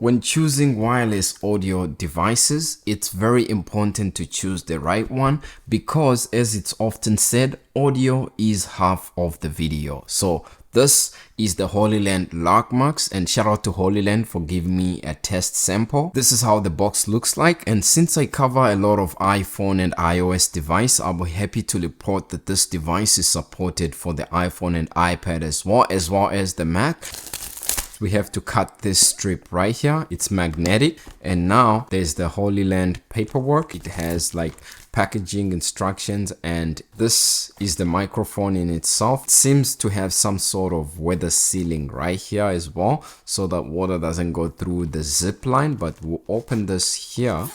When choosing wireless audio devices, it's very important to choose the right one because, as it's often said, audio is half of the video. So this is the Hollyland Lark Max, and shout out to Hollyland for giving me a test sample. This is how the box looks like, and since I cover a lot of iPhone and iOS device, I'll be happy to report that this device is supported for the iPhone and iPad as well as the Mac. We have to cut this strip right here. It's magnetic, and now there's the Hollyland paperwork. It has like packaging instructions, and this is the microphone in itself. It seems to have some sort of weather sealing right here as well, so that water doesn't go through the zip line. But we'll open this here.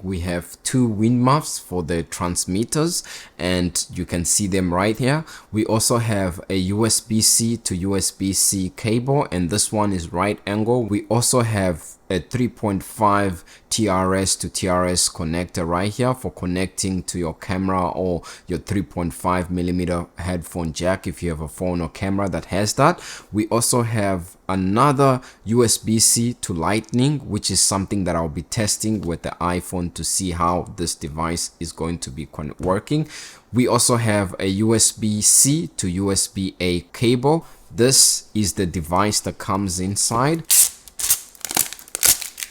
We have two wind muffs for the transmitters, and you can see them right here. We also have a USB-C to USB-C cable, and this one is right angle. We also have a 3.5 TRS to TRS connector right here for connecting to your camera or your 3.5mm headphone jack if you have a phone or camera that has that. We also have another USB-C to Lightning, which is something that I'll be testing with the iPhone to see how this device is going to be working. We also have a USB-C to USB-A cable. This is the device that comes inside.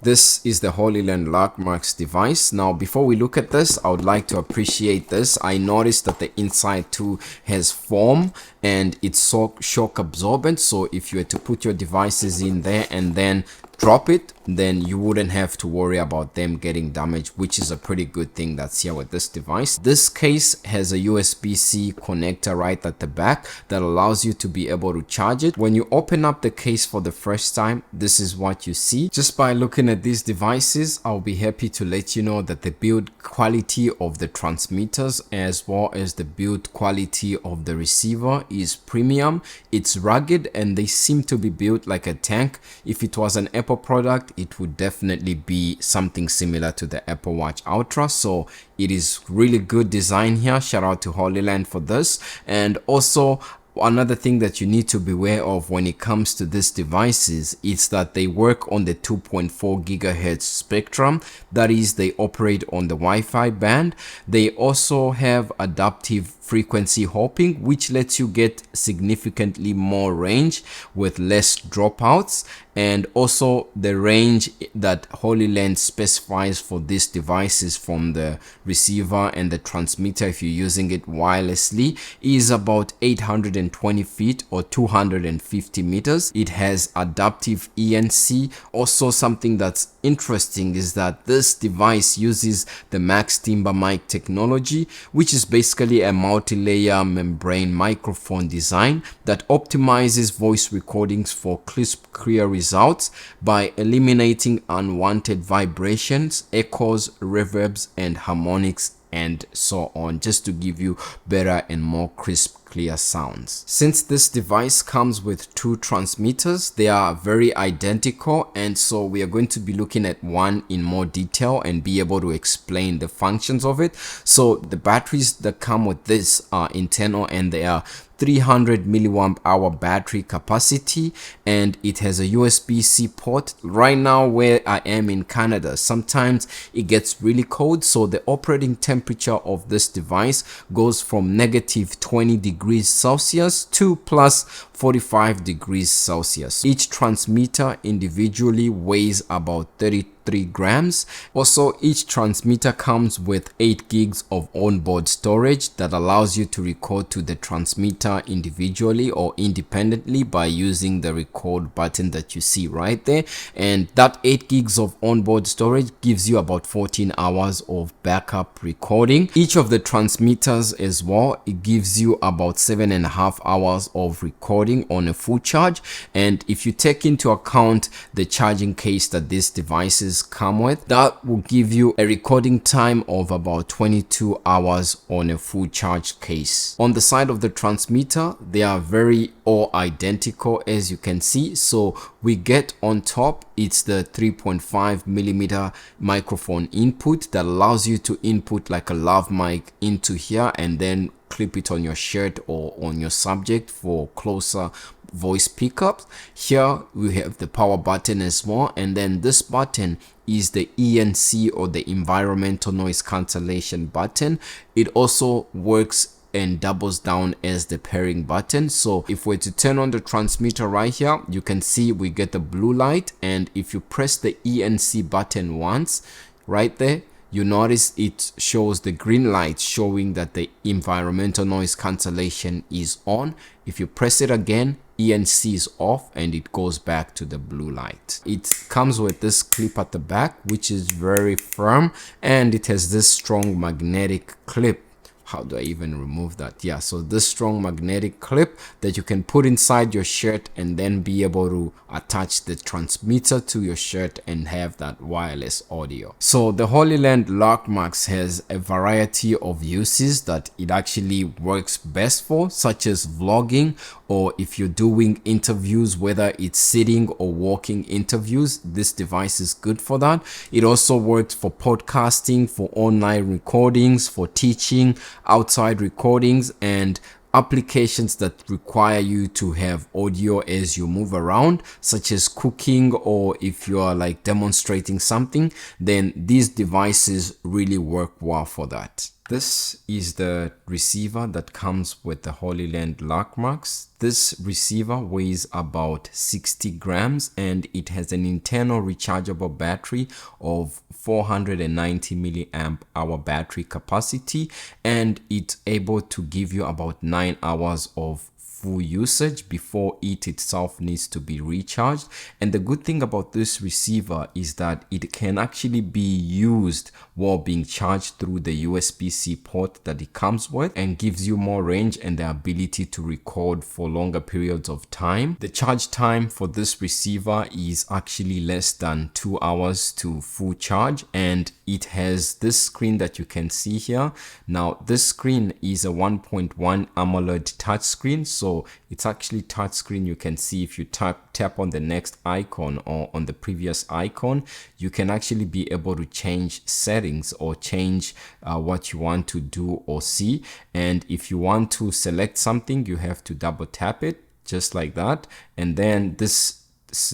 This is the Hollyland Lark Max device. Now, before we look at this, I would like to appreciate this. I noticed that the inside too has foam and it's shock absorbent. So if you were to put your devices in there and then drop it, then you wouldn't have to worry about them getting damaged, which is a pretty good thing that's here with this device. This case has a USB-C connector right at the back that allows you to be able to charge it. When you open up the case for the first time, this is what you see. Just by looking at these devices, I'll be happy to let you know that the build quality of the transmitters as well as the build quality of the receiver is premium. It's rugged and they seem to be built like a tank. If it was an Apple product, it would definitely be something similar to the Apple Watch Ultra. So it is really good design here. Shout out to Hollyland for this. And also, another thing that you need to be aware of when it comes to these devices is that they work on the 2.4 gigahertz spectrum. That is, they operate on the Wi-Fi band. They also have adaptive frequency hopping, which lets you get significantly more range with less dropouts. And also the range that Hollyland specifies for these devices from the receiver and the transmitter, if you're using it wirelessly, is about 820 feet or 250 meters. It has adaptive ENC. Also, something that's interesting is that this device uses the Max Timber mic technology, which is basically a multi-layer membrane microphone design that optimizes voice recordings for crisp, clear results by eliminating unwanted vibrations, echoes, reverbs, and harmonics, and so on, just to give you better and more crisp, clear sounds. Since this device comes with two transmitters, they are very identical, and so we are going to be looking at one in more detail and be able to explain the functions of it. So the batteries that come with this are internal, and they are 300 milliamp hour battery capacity, and it has a USB-C port. Right now where I am in Canada, sometimes it gets really cold, so the operating temperature of this device goes from negative 20 degrees Celsius to plus 45 degrees Celsius. Each transmitter individually weighs about 33 grams. Also, each transmitter comes with 8 gigs of onboard storage that allows you to record to the transmitter individually or independently by using the record button that you see right there. And that 8 gigs of onboard storage gives you about 14 hours of backup recording. Each of the transmitters as well, it gives you about 7.5 hours of recording on a full charge. And if you take into account the charging case that these devices come with, that will give you a recording time of about 22 hours on a full charge case. On the side of the transmitter, they are very all identical, as you can see. So we get on top, it's the 3.5mm microphone input that allows you to input like a lav mic into here and then clip it on your shirt or on your subject for closer voice pickups. Here we have the power button as well, and then this button is the ENC, or the environmental noise cancellation button. It also works and doubles down as the pairing button. So if we're to turn on the transmitter right here, you can see we get the blue light, and if you press the ENC button once right there, you notice it shows the green light showing that the environmental noise cancellation is on. If you press it again, ENC is off and it goes back to the blue light. It comes with this clip at the back, which is very firm, and it has this strong magnetic clip. How do I even remove that? Yeah, so this strong magnetic clip that you can put inside your shirt and then be able to attach the transmitter to your shirt and have that wireless audio. So the Hollyland Lark Max has a variety of uses that it actually works best for, such as vlogging, or if you're doing interviews, whether it's sitting or walking interviews, this device is good for that. It also works for podcasting, for online recordings, for teaching, outside recordings, and applications that require you to have audio as you move around, such as cooking, or if you are like demonstrating something, then these devices really work well for that. This is the receiver that comes with the Hollyland Lark Max. This receiver weighs about 60 grams and it has an internal rechargeable battery of 490 milliamp hour battery capacity, and it's able to give you about 9 hours of full usage before it itself needs to be recharged. And the good thing about this receiver is that it can actually be used while being charged through the USB-C port that it comes with, and gives you more range and the ability to record for longer periods of time. The charge time for this receiver is actually less than 2 hours to full charge, and it has this screen that you can see here. Now this screen is a 1.1 AMOLED touch screen, so it's actually touch screen. You can see if you tap on the next icon or on the previous icon, you can actually be able to change settings or change what you want to do or see. And if you want to select something, you have to double tap it just like that, and then this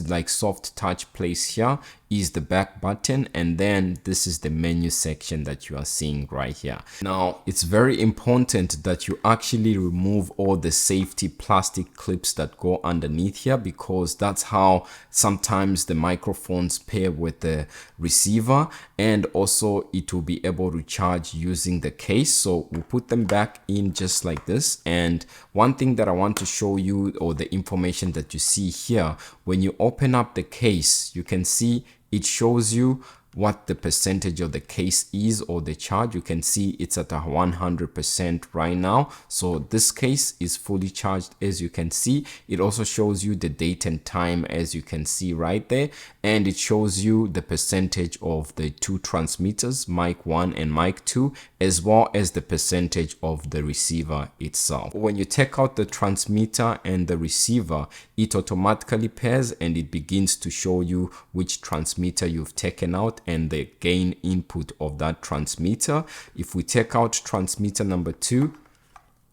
like soft touch place here is the back button, and then this is the menu section that you are seeing right here. Now it's very important that you actually remove all the safety plastic clips that go underneath here, because that's how sometimes the microphones pair with the receiver, and also it will be able to charge using the case. So we'll put them back in just like this. And one thing that I want to show you, or the information that you see here, when you open up the case, you can see it shows you what the percentage of the case is, or the charge. You can see it's at 100% right now. So this case is fully charged, as you can see. It also shows you the date and time, as you can see right there, and it shows you the percentage of the two transmitters, mic 1 and mic 2, as well as the percentage of the receiver itself. When you take out the transmitter and the receiver, it automatically pairs and it begins to show you which transmitter you've taken out and the gain input of that transmitter. If we take out transmitter number 2,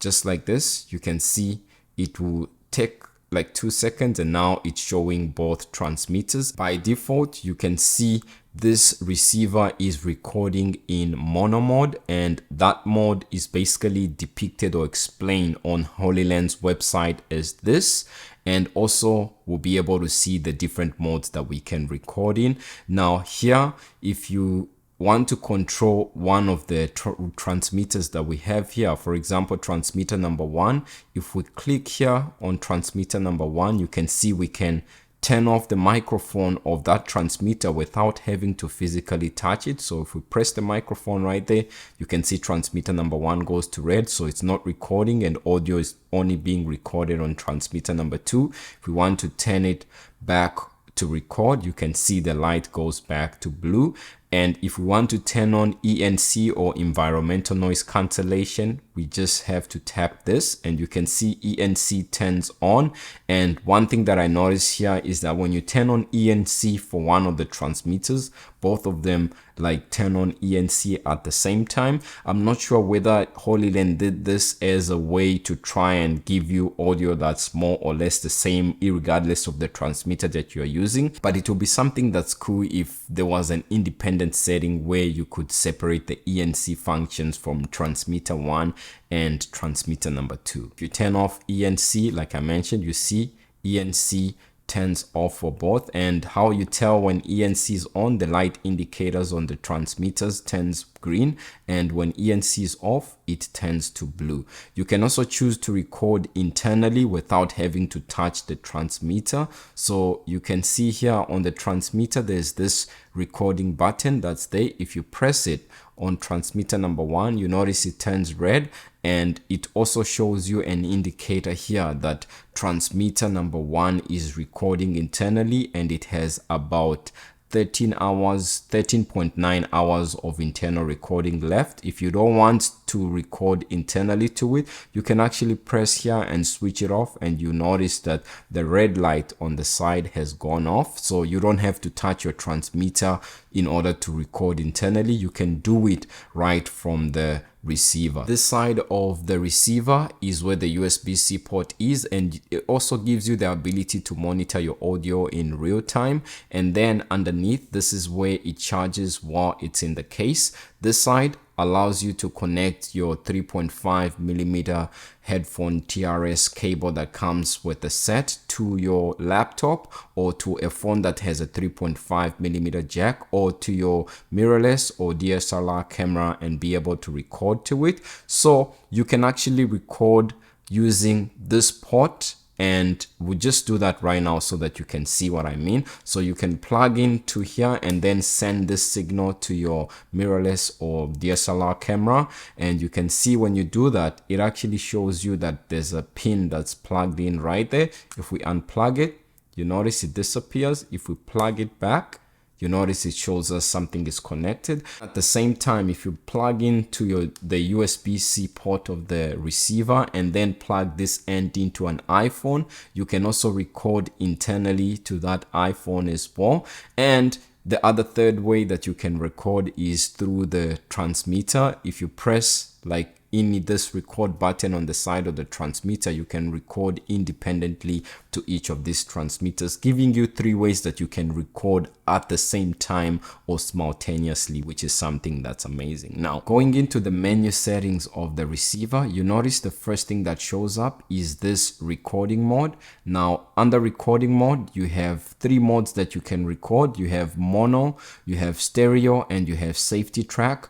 just like this, you can see it will take like 2 seconds, and now it's showing both transmitters. By default, you can see this receiver is recording in mono mode, and that mode is basically depicted or explained on Hollyland's website as this. And also we'll be able to see the different modes that we can record in. Now here, if you want to control one of the transmitters that we have here, for example, transmitter number 1, if we click here on transmitter number 1, you can see we can turn off the microphone of that transmitter without having to physically touch it. So if we press the microphone right there, you can see transmitter number 1 goes to red, so it's not recording, and audio is only being recorded on transmitter number 2. If we want to turn it back to record, you can see the light goes back to blue. And if we want to turn on ENC or environmental noise cancellation, we just have to tap this and you can see ENC turns on. And one thing that I noticed here is that when you turn on ENC for one of the transmitters, both of them like turn on ENC at the same time. I'm not sure whether Hollyland did this as a way to try and give you audio that's more or less the same regardless of the transmitter that you're using, but it will be something that's cool if there was an independent setting where you could separate the ENC functions from transmitter 1 and transmitter number 2. If you turn off ENC, like I mentioned, you see ENC turns off for both. And how you tell when ENC is on, the light indicators on the transmitters turns green, and when ENC is off, it turns to blue. You can also choose to record internally without having to touch the transmitter. So you can see here on the transmitter there's this recording button that's there. If you press it on transmitter number 1, you notice it turns red, and it also shows you an indicator here that transmitter number 1 is recording internally, and it has about 13.9 hours of internal recording left. If you don't want to record internally to it, you can actually press here and switch it off, and you notice that the red light on the side has gone off. So you don't have to touch your transmitter in order to record internally. You can do it right from the receiver. This side of the receiver is where the USB-C port is, and it also gives you the ability to monitor your audio in real time. And then underneath, this is where it charges while it's in the case. This side allows you to connect your 3.5mm headphone TRS cable that comes with the set to your laptop, or to a phone that has a 3.5mm jack, or to your mirrorless or DSLR camera, and be able to record to it. So you can actually record using this port, and we'll just do that right now so that you can see what I mean. So you can plug into here and then send this signal to your mirrorless or DSLR camera, and you can see when you do that, it actually shows you that there's a pin that's plugged in right there. If we unplug it, you notice it disappears. If we plug it back, you notice it shows us something is connected. At the same time, if you plug into the USB-C port of the receiver and then plug this end into an iPhone, you can also record internally to that iPhone as well. And the other third way that you can record is through the transmitter. If you press like in this record button on the side of the transmitter, you can record independently to each of these transmitters, giving you 3 ways that you can record at the same time or simultaneously, which is something that's amazing. Now, going into the menu settings of the receiver, you notice the first thing that shows up is this recording mode. Now, under recording mode, you have 3 modes that you can record. You have mono, you have stereo, and you have safety track.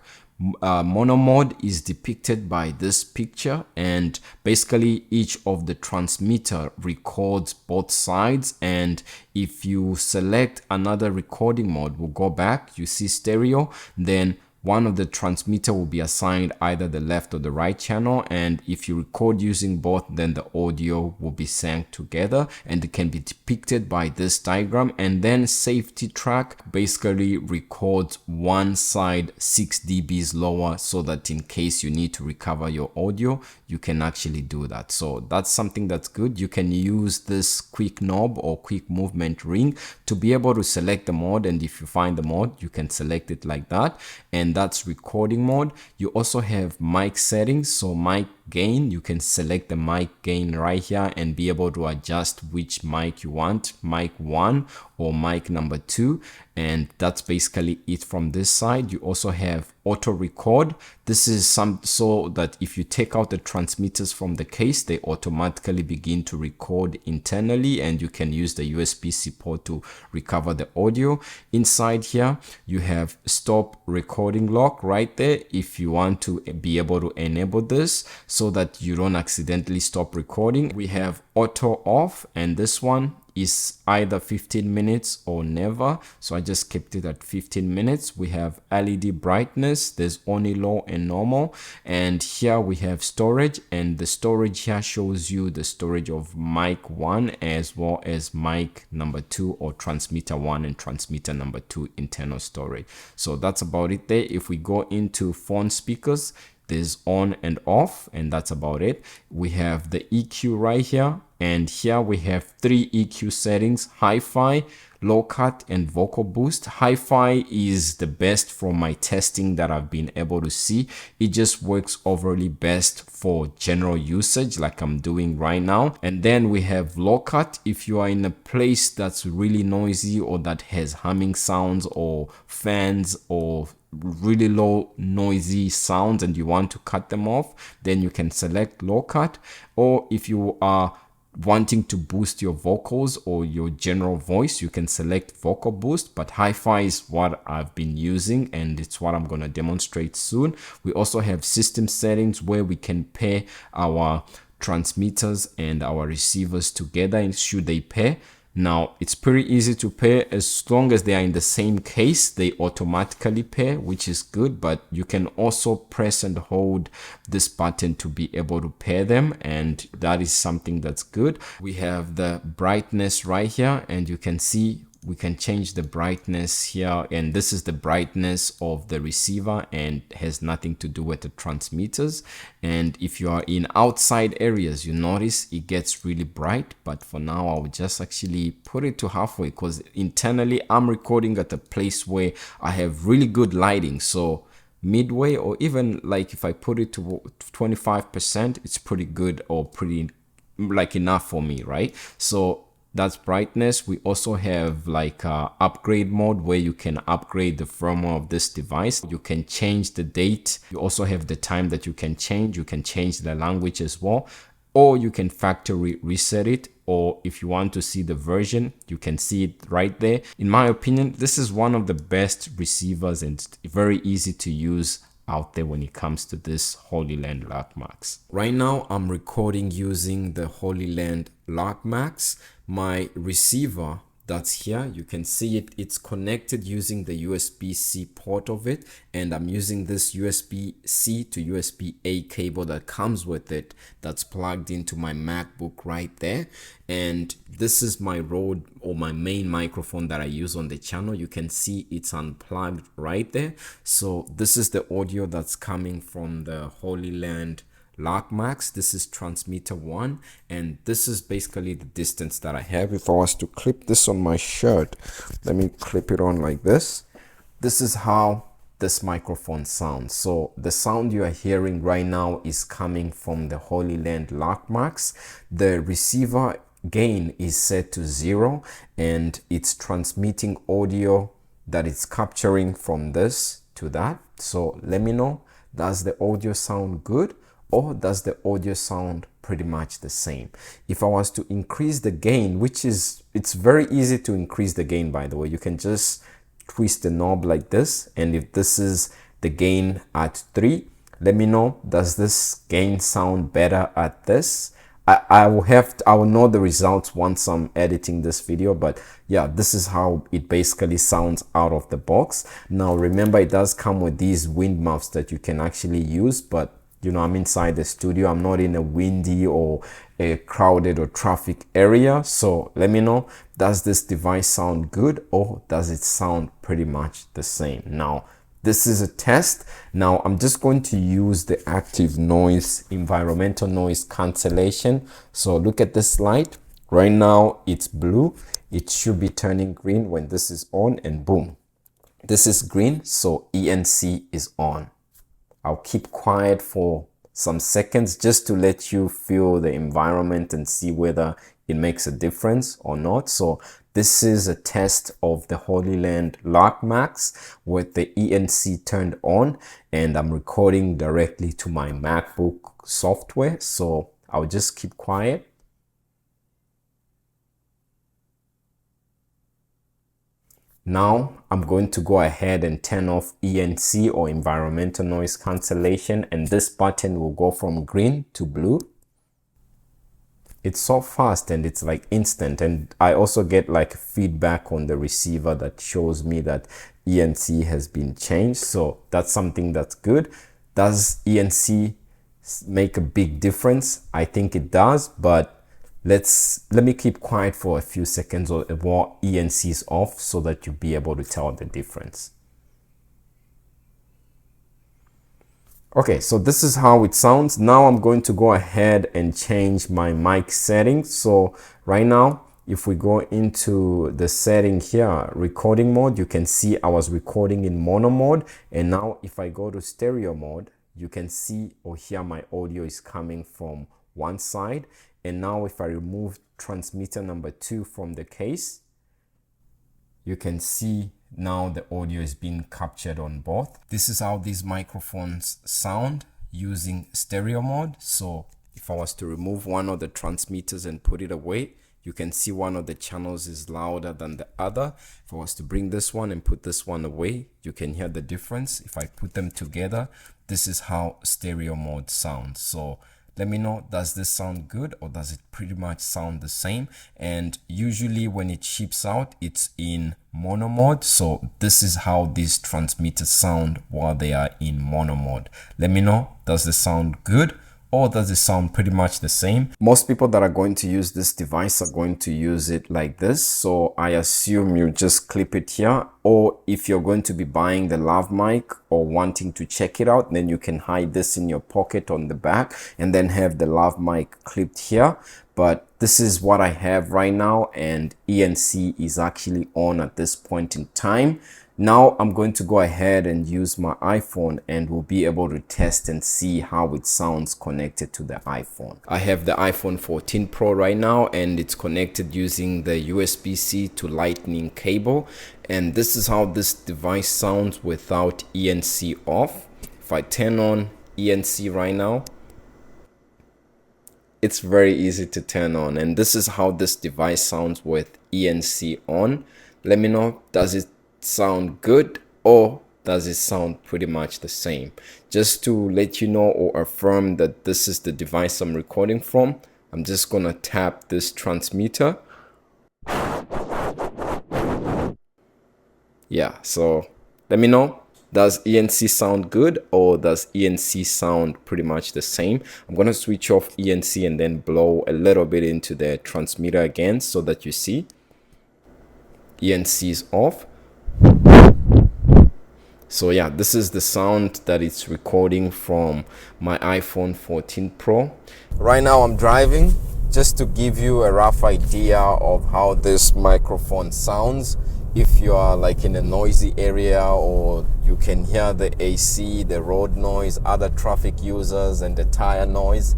Mono mode is depicted by this picture, and basically each of the transmitter records both sides. And if you select another recording mode, we'll go back, you see stereo, then one of the transmitter will be assigned either the left or the right channel, and if you record using both, then the audio will be synced together, and it can be depicted by this diagram. And then safety track basically records one side 6 dBs lower, so that in case you need to recover your audio, you can actually do that. So that's something that's good. You can use this quick knob or quick movement ring to be able to select the mode, and if you find the mode, you can select it like that. And that's recording mode. You also have mic settings. So mic gain, you can select the mic gain right here and be able to adjust which mic you want, mic 1 or mic number 2. And that's basically it from this side. You also have auto record. This is so that if you take out the transmitters from the case, they automatically begin to record internally, and you can use the USB-C port to recover the audio. Inside here, you have stop recording lock right there if you want to be able to enable this so that you don't accidentally stop recording. We have auto off, and this one, is either 15 minutes or never, so I just kept it at 15 minutes. We have LED brightness, there's only low and normal, and here we have storage, and the storage here shows you the storage of mic 1 as well as mic number 2, or transmitter 1 and transmitter number 2 internal storage. So that's about it there. If we go into phone speakers, there's on and off, and that's about it. We have the EQ right here, and here we have 3 EQ settings: hi-fi, low cut, and vocal boost. Hi-fi is the best from my testing that I've been able to see. It just works overly best for general usage like I'm doing right now. And then we have low cut. If you are in a place that's really noisy or that has humming sounds or fans or really low noisy sounds and you want to cut them off, then you can select low cut. Or if you are wanting to boost your vocals or your general voice, you can select vocal boost, but hi-fi is what I've been using and it's what I'm going to demonstrate soon. We also have system settings where we can pair our transmitters and our receivers together, and should they pair. Now, it's pretty easy to pair. As long as they are in the same case, they automatically pair, which is good, but you can also press and hold this button to be able to pair them, and that is something that's good. We have the brightness right here, and you can see we can change the brightness here, and this is the brightness of the receiver and has nothing to do with the transmitters. And if you are in outside areas, you notice it gets really bright, but for now I'll just actually put it to halfway because internally I'm recording at a place where I have really good lighting. So midway, or even like if I put it to 25%, it's pretty good, or pretty like enough for me, right? So that's brightness. We also have like upgrade mode where you can upgrade the firmware of this device. You can change the date. You also have the time that you can change. You can change the language as well, or you can factory reset it. Or if you want to see the version, you can see it right there. In my opinion, this is one of the best receivers and very easy to use out there when it comes to this Hollyland Lark Max. Right now I'm recording using the Hollyland Lark Max. My receiver that's here, you can see it, it's connected using the USB-C port of it, and I'm using this USB-C to USB-A cable that comes with it, that's plugged into my MacBook right there. And this is my Rode, or my main microphone that I use on the channel. You can see it's unplugged right there. So this is the audio that's coming from the Hollyland Lark Max. This is transmitter 1, and this is basically the distance that I have. If I was to clip this on my shirt, let me clip it on like this. This is how this microphone sounds. So the sound you are hearing right now is coming from the Hollyland Lark Max. The receiver gain is set to 0, and it's transmitting audio that it's capturing from this to that. So let me know, does the audio sound good? Or does the audio sound pretty much the same? If I was to increase the gain, it's very easy to increase the gain, by the way. You can just twist the knob like this, and if this is the gain at 3, let me know, does this gain sound better at this? I will know the results once I'm editing this video, but yeah, this is how it basically sounds out of the box. Now remember, it does come with these wind muffs that you can actually use, but you know, I'm inside the studio. I'm not in a windy or a crowded or traffic area. So let me know, does this device sound good, or does it sound pretty much the same? Now, this is a test. Now, I'm just going to use the active noise, environmental noise cancellation. So look at this light. Right now, it's blue. It should be turning green when this is on, and boom, this is green. So ENC is on. I'll keep quiet for some seconds just to let you feel the environment and see whether it makes a difference or not. So this is a test of the Hollyland Lark Max with the ENC turned on, and I'm recording directly to my MacBook software. So I'll just keep quiet. Now I'm going to go ahead and turn off ENC, or environmental noise cancellation, and this button will go from green to blue. it's so fast and it's like instant. And I also get like feedback on the receiver that shows me that ENC has been changed. So that's something that's good. Does ENC make a big difference? I think it does, but let me keep quiet for a few seconds while ENC is off so that you'll be able to tell the difference. Okay, so this is how it sounds. Now I'm going to go ahead and change my mic settings. So right now, if we go into the setting here, recording mode, you can see I was recording in mono mode. And now if I go to stereo mode, you can see or hear my audio is coming from one side. And now if I remove transmitter number 2 from the case, you can see now the audio is being captured on both. This is how these microphones sound using stereo mode. So if I was to remove one of the transmitters and put it away, you can see one of the channels is louder than the other. If I was to bring this one and put this one away, you can hear the difference. If I put them together, this is how stereo mode sounds. So let me know, does this sound good or does it pretty much sound the same? And usually when it ships out, it's in mono mode. So this is how these transmitters sound while they are in mono mode. Let me know, does this sound good or does it sound pretty much the same? Most people that are going to use this device are going to use it like this. So I assume you just clip it here, or if you're going to be buying the lav mic or wanting to check it out, then you can hide this in your pocket on the back and then have the lav mic clipped here. But this is what I have right now, and ENC is actually on at this point in time. Now I'm going to go ahead and use my iPhone and we'll be able to test and see how it sounds connected to the iPhone. I have the iPhone 14 Pro right now and it's connected using the USB-C to Lightning cable. And this is how this device sounds without ENC off. If I turn on ENC right now, it's very easy to turn on. And this is how this device sounds with ENC on. Let me know, does it sound good or does it sound pretty much the same? Just to let you know or affirm that this is the device I'm recording from, I'm just gonna tap this transmitter. Yeah, so let me know, does ENC sound good or does ENC sound pretty much the same? I'm gonna switch off ENC and then blow a little bit into the transmitter again so that you see ENC is off. So yeah, this is the sound that it's recording from my iPhone 14 Pro. Right now I'm driving, just to give you a rough idea of how this microphone sounds. If you are like in a noisy area or you can hear the AC, the road noise, other traffic users and the tire noise.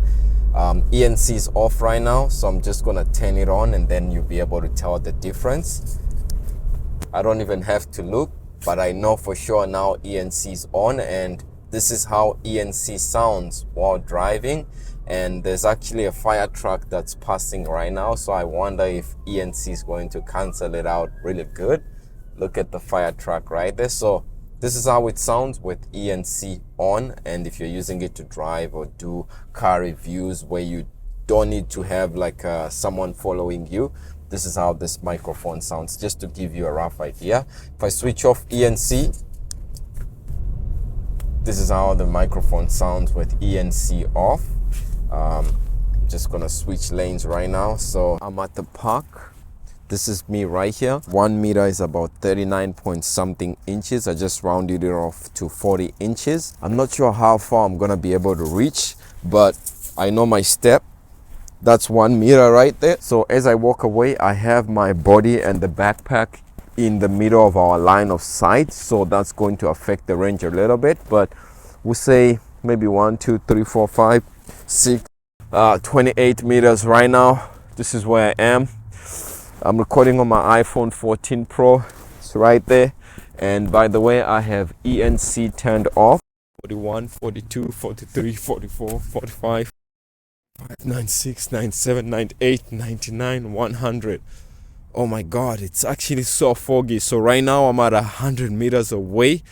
ENC is off right now, so I'm just gonna turn it on and then you'll be able to tell the difference. I don't even have to look, but I know for sure now ENC is on, and this is how ENC sounds while driving. And there's actually a fire truck that's passing right now, so I wonder if ENC is going to cancel it out really good. Look at the fire truck right there. So this is how it sounds with ENC on, and if you're using it to drive or do car reviews where you don't need to have like someone following you, this is how this microphone sounds, just to give you a rough idea. If I switch off ENC, this is how the microphone sounds with ENC off. Just gonna switch lanes right now. So I'm at the park. This is me right here. 1 meter is about 39 point something inches. I just rounded it off to 40 inches. I'm not sure how far I'm gonna be able to reach, but I know my step. That's 1 meter right there. So as I walk away, I have my body and the backpack in the middle of our line of sight. So that's going to affect the range a little bit, but we'll say maybe 1, 2, 3, 4, 5, 6, 28 meters right now. This is where I am. I'm recording on my iPhone 14 Pro. It's right there. And by the way, I have ENC turned off. 41, 42, 43, 44, 45. 96, 97, 98, 99, 100. Oh my god, it's actually so foggy. So right now I'm at 100 meters away.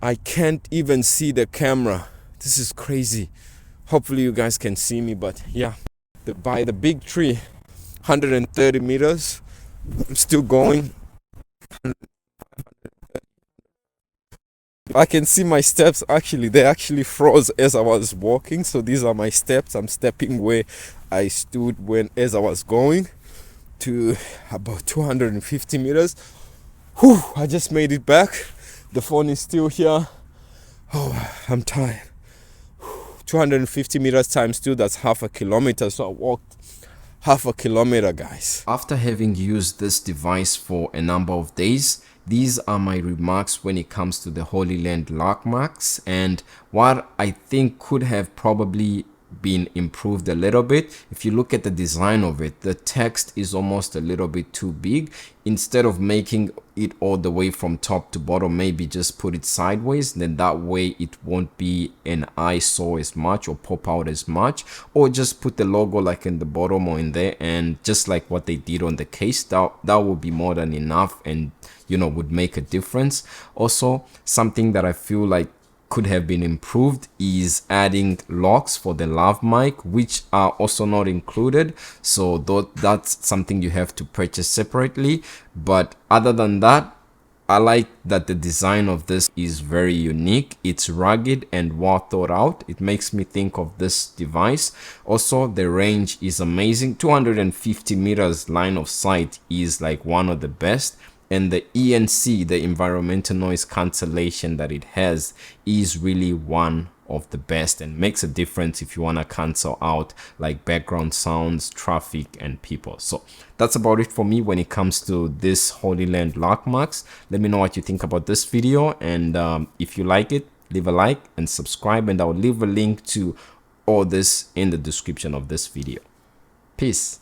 I can't even see the camera. This is crazy. Hopefully you guys can see me, but yeah. by the big tree. 130 meters. I'm still going. I can see my steps. Actually, they actually froze as I was walking, so these are my steps. I'm stepping where I stood as I was going to about 250 meters. Whew, I just made it back. The phone is still here. Oh, I'm tired. 250 meters times 2, that's half a kilometer. So I walked half a kilometer, guys. After having used this device for a number of days, these are my remarks when it comes to the Hollyland Lark Max, and what I think could have probably been improved a little bit. If you look at the design of it, the text is almost a little bit too big. Instead of making it all the way from top to bottom, maybe just put it sideways, then that way it won't be an eyesore as much or pop out as much, or just put the logo like in the bottom or in there, and just like what they did on the case, that would be more than enough, and you know, would make a difference. Also, something that I feel like could have been improved is adding locks for the lav mic, which are also not included, so that's something you have to purchase separately. But other than that, I like that the design of this is very unique. It's rugged and well thought out. It makes me think of this device. Also, the range is amazing. 250 meters line of sight is like one of the best. And the ENC, the environmental noise cancellation that it has, is really one of the best and makes a difference if you want to cancel out like background sounds, traffic, and people. So that's about it for me when it comes to this Hollyland Lark Max. Let me know what you think about this video, and if you like it, leave a like and subscribe, and I'll leave a link to all this in the description of this video. Peace.